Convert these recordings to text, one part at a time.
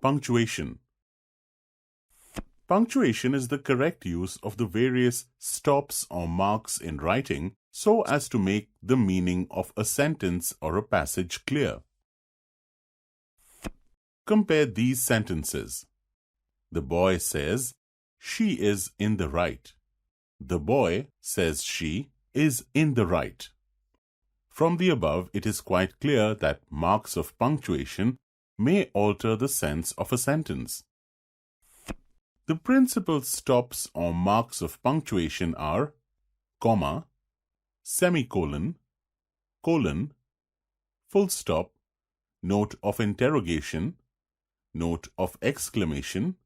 Punctuation. Punctuation is the correct use of the various stops or marks in writing so as to make the meaning of a sentence or a passage clear. Compare these sentences. The boy says, "She is in the right." The boy says she is in the right. From the above, it is quite clear that marks of punctuation may alter the sense of a sentence. The principal stops or marks of punctuation are comma, semicolon, colon, full stop, note of interrogation, note of exclamation,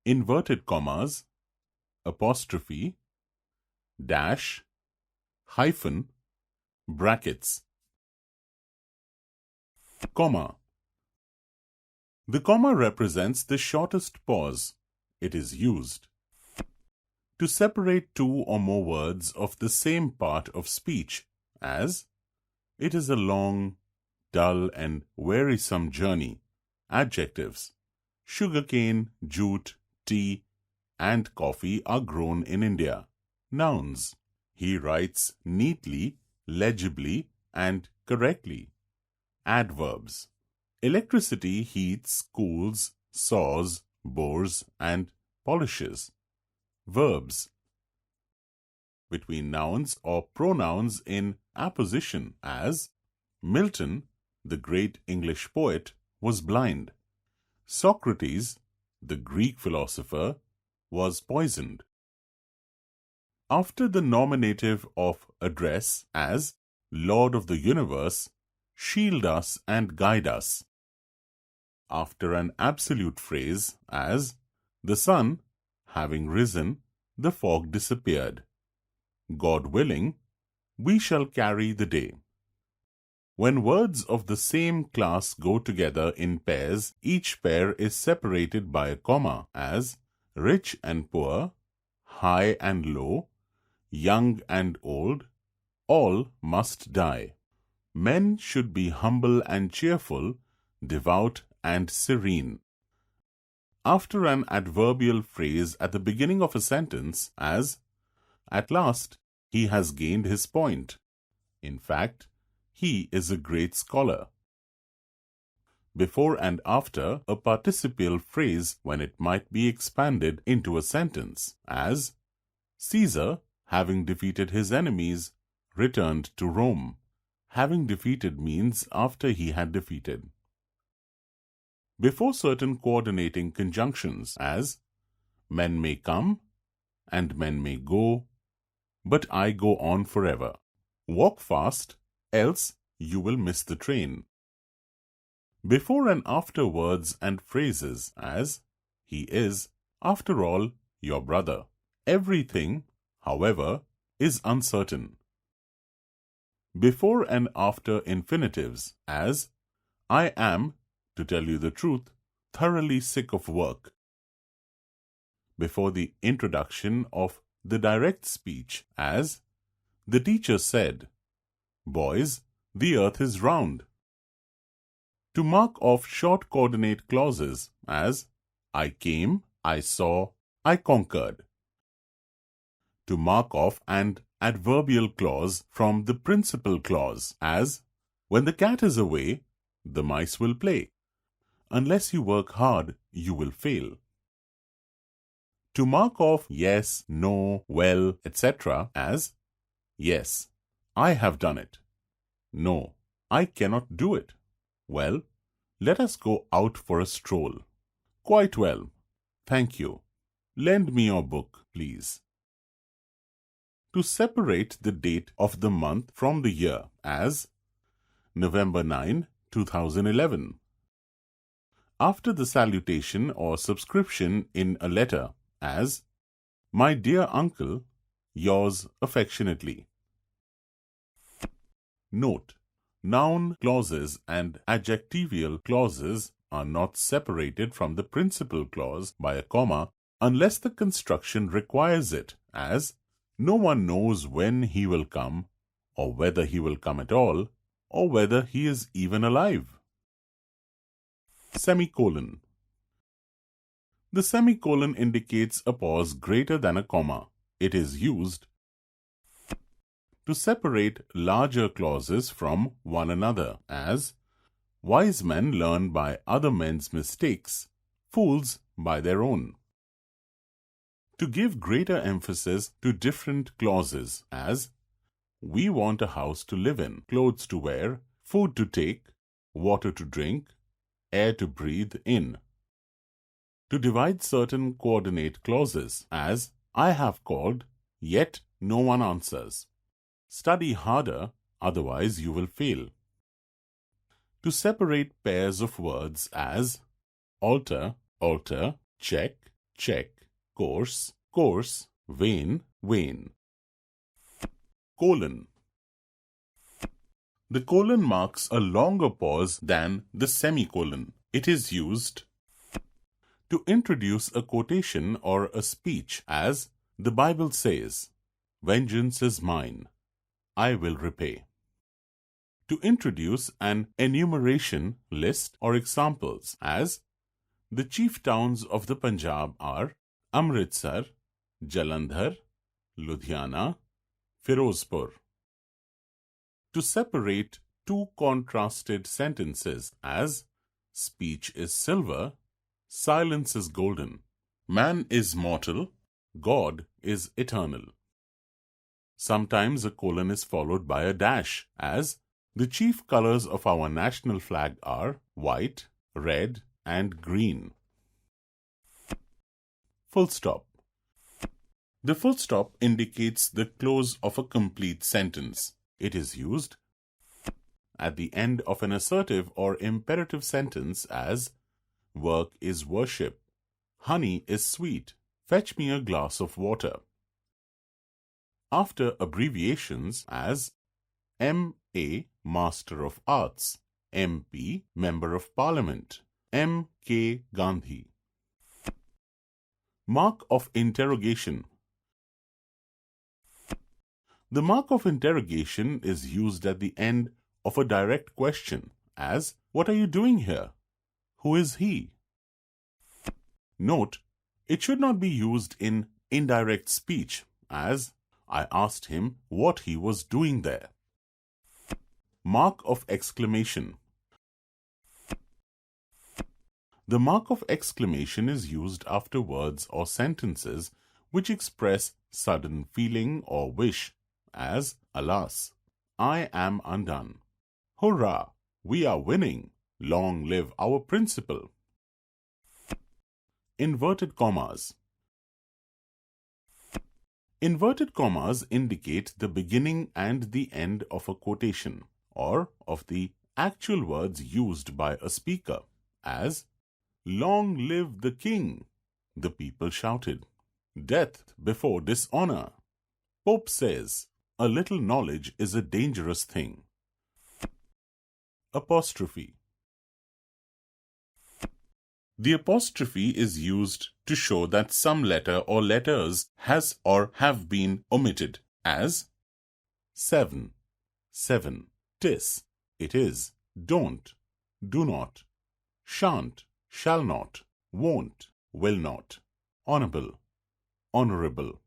inverted commas, apostrophe, dash, hyphen, brackets. Comma. The comma represents the shortest pause. It is used to separate two or more words of the same part of speech, as "It is a long, dull and wearisome journey." Adjectives: sugarcane, jute, tea, and coffee are grown in India. Nouns: he writes neatly, legibly, and correctly. Adverbs: electricity heats, cools, saws, bores, and polishes. Verbs: between nouns or pronouns in apposition, as Milton, the great English poet, was blind. Socrates, the Greek philosopher, was poisoned. After the nominative of address, as Lord of the universe, shield us and guide us. After an absolute phrase, as the sun having risen, the fog disappeared. God willing, we shall carry the day. When words of the same class go together in pairs, each pair is separated by a comma, as rich and poor, high and low, young and old, all must die. Men should be humble and cheerful, devout and serene. After an adverbial phrase at the beginning of a sentence, as at last he has gained his point. In fact, he is a great scholar. Before and after a participial phrase when it might be expanded into a sentence, as Caesar, having defeated his enemies, returned to Rome. Having defeated means after he had defeated. Before certain coordinating conjunctions, as men may come and men may go, but I go on forever. Walk fast, else you will miss the train. Before and after words and phrases, as he is, after all, your brother. Everything, however, is uncertain. Before and after infinitives, as I am, to tell you the truth, thoroughly sick of work. Before the introduction of the direct speech, as the teacher said, boys, the earth is round. To mark off short coordinate clauses, as I came, I saw, I conquered. To mark off an adverbial clause from the principal clause, as when the cat is away, the mice will play. Unless you work hard, you will fail. To mark off yes, no, well, etc. as yes, I have done it. No, I cannot do it. Well, let us go out for a stroll. Quite well. Thank you. Lend me your book, please. To separate the date of the month from the year, as November 9, 2011. After the salutation or subscription in a letter, as my dear uncle, yours affectionately. Note: noun clauses and adjectival clauses are not separated from the principal clause by a comma unless the construction requires it, as no one knows when he will come, or whether he will come at all, or whether he is even alive. Semicolon. The semicolon indicates a pause greater than a comma. It is used to separate larger clauses from one another, as wise men learn by other men's mistakes, fools by their own. To give greater emphasis to different clauses, as we want a house to live in, clothes to wear, food to take, water to drink, air to breathe in. To divide certain coordinate clauses, as I have called, yet no one answers. Study harder, otherwise you will fail. To separate pairs of words, as alter, alter, check, check, course, course, vein, vein. Colon. The colon marks a longer pause than the semicolon. It is used to introduce a quotation or a speech, as the Bible says, "Vengeance is mine, I will repay." To introduce an enumeration list or examples, as the chief towns of the Punjab are Amritsar, Jalandhar, Ludhiana, Firozpur. To separate two contrasted sentences, as speech is silver, silence is golden. Man is mortal, God is eternal. Sometimes a colon is followed by a dash, as the chief colors of our national flag are white, red, and green. Full stop. The full stop indicates the close of a complete sentence. It is used at the end of an assertive or imperative sentence, as work is worship, honey is sweet, fetch me a glass of water. After abbreviations, as M.A. Master of Arts, M.P. Member of Parliament, M.K. Gandhi. Mark of interrogation. The mark of interrogation is used at the end of a direct question, as what are you doing here? Who is he? Note, it should not be used in indirect speech, as I asked him what he was doing there. Mark of exclamation. The mark of exclamation is used after words or sentences which express sudden feeling or wish, as alas, I am undone. Hurrah, we are winning. Long live our principal. Inverted commas. Inverted commas indicate the beginning and the end of a quotation, or of the actual words used by a speaker, as long live the king, the people shouted. Death before dishonor. Pope says, a little knowledge is a dangerous thing. Apostrophe. The apostrophe is used to show that some letter or letters has or have been omitted, as seven, seven, tis, it is, don't, do not, shan't, shall not, won't, will not, honorable, honorable.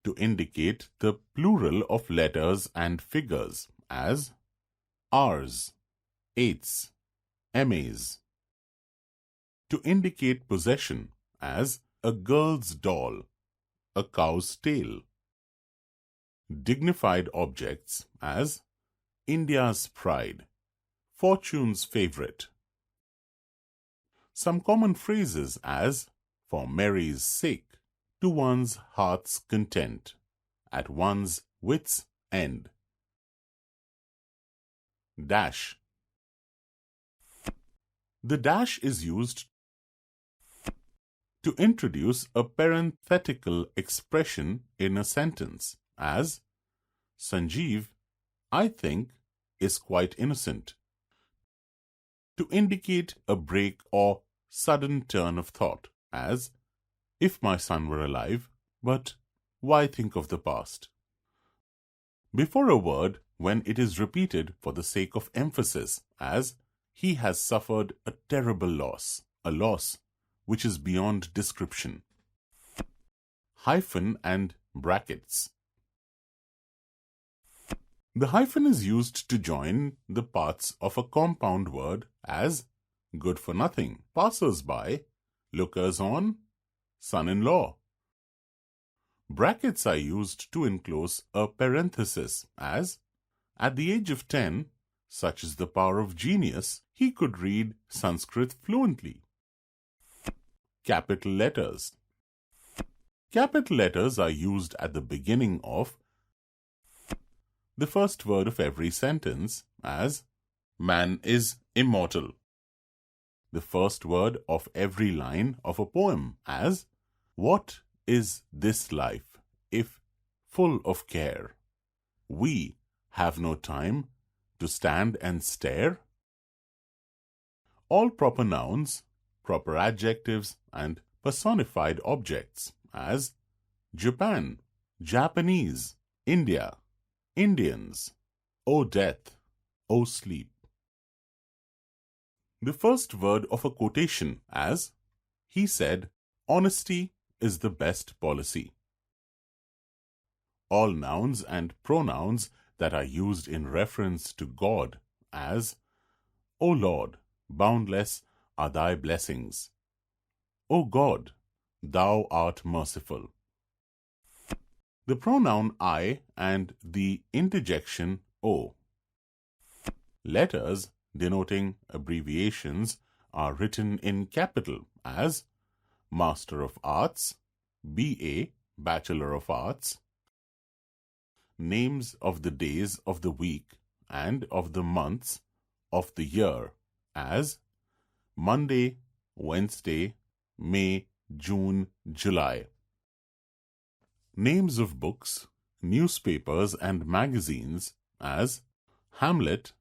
To indicate the plural of letters and figures, as R's, eighths, MAs. To indicate possession, as a girl's doll, a cow's tail. Dignified objects, as India's pride, fortune's favorite. Some common phrases, as for Mary's sake, to one's heart's content, at one's wit's end. Dash. The dash is used to introduce a parenthetical expression in a sentence, as Sanjeev, I think, is quite innocent. To indicate a break or sudden turn of thought, as if my son were alive, but why think of the past? Before a word, when it is repeated for the sake of emphasis, as he has suffered a terrible loss, a loss which is beyond description. Hyphen and brackets. The hyphen is used to join the parts of a compound word as good for nothing, passers-by, lookers-on, son-in-law. Brackets are used to enclose a parenthesis as, at the age of 10, such is the power of genius, he could read Sanskrit fluently. Capital letters. Capital letters are used at the beginning of the first word of every sentence as, man is immortal. The first word of every line of a poem as, what is this life if full of care? We have no time to stand and stare. All proper nouns, proper adjectives, and personified objects as Japan, Japanese, India, Indians, O death, O sleep. The first word of a quotation as, he said, honesty is the best policy. All nouns and pronouns that are used in reference to God as, O Lord, boundless are thy blessings. O God, thou art merciful. The pronoun I and the interjection O. Letters denoting abbreviations are written in capital as Master of Arts, B.A., Bachelor of Arts. Names of the days of the week and of the months of the year as Monday, Wednesday, May, June, July. Names of books, newspapers and magazines as Hamlet,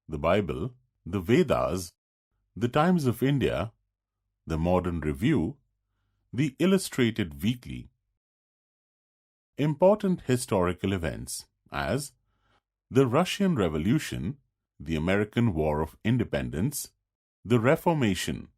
the Bible, the Vedas, the Times of India, the Modern Review, the Illustrated Weekly. Important historical events as the Russian Revolution, the American War of Independence, the Reformation,